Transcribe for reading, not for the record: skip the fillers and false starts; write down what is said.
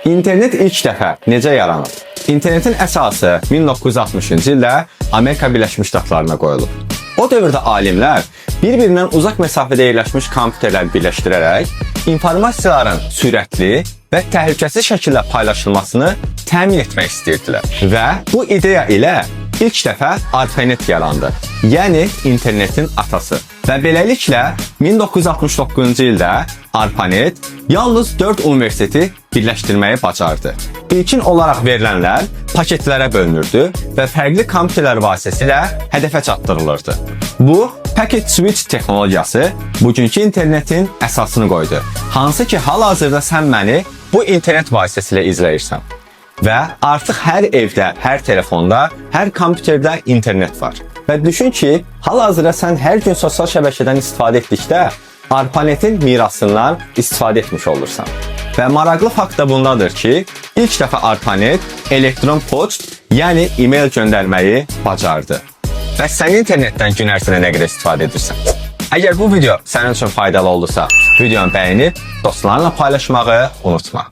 İnternet ilk dəfə necə yaranıb? İnternetin əsası 1960-cı ildə Amerika Birləşmiş Ştatlarına qoyulub. O dövrdə alimlər bir-birindən uzaq məsafədə yerləşmiş kompüterləri birləşdirərək informasiyaların sürətli və təhlükəsiz şəkildə paylaşılmasını təmin etmək istəyirdilər. Və bu ideya ilə ilk dəfə ARPANET yarandı, yəni internetin atası. Və beləliklə 1969-cu ildə ARPANET yalnız 4 universiteti birləşdirməyi bacardı. İlkin olaraq verilənlər paketlərə bölünürdü və fərqli kompüterlər vasitəsilə hədəfə çatdırılırdı. Bu, Packet Switch texnologiyası bugünkü internetin əsasını qoydu. Hansı ki, hal-hazırda sən məni bu internet vasitəsilə izləyirsən. Və artıq hər evdə, hər telefonda, hər kompüterdə internet var. Və düşün ki, hal-hazırda sən hər gün sosial şəbəkədən istifadə etdikdə ARPANET-in mirasından istifadə etmiş olursan. Və maraqlı fakt da bundadır ki, ilk dəfə ARPANET elektron poçt, yəni e-mail göndərməyi bacardı. Və sən internetdən gün ərzində nə qədər istifadə edirsən? Əgər bu video sənin üçün faydalı olursa, videonu bəyənib dostlarınla paylaşmağı unutma.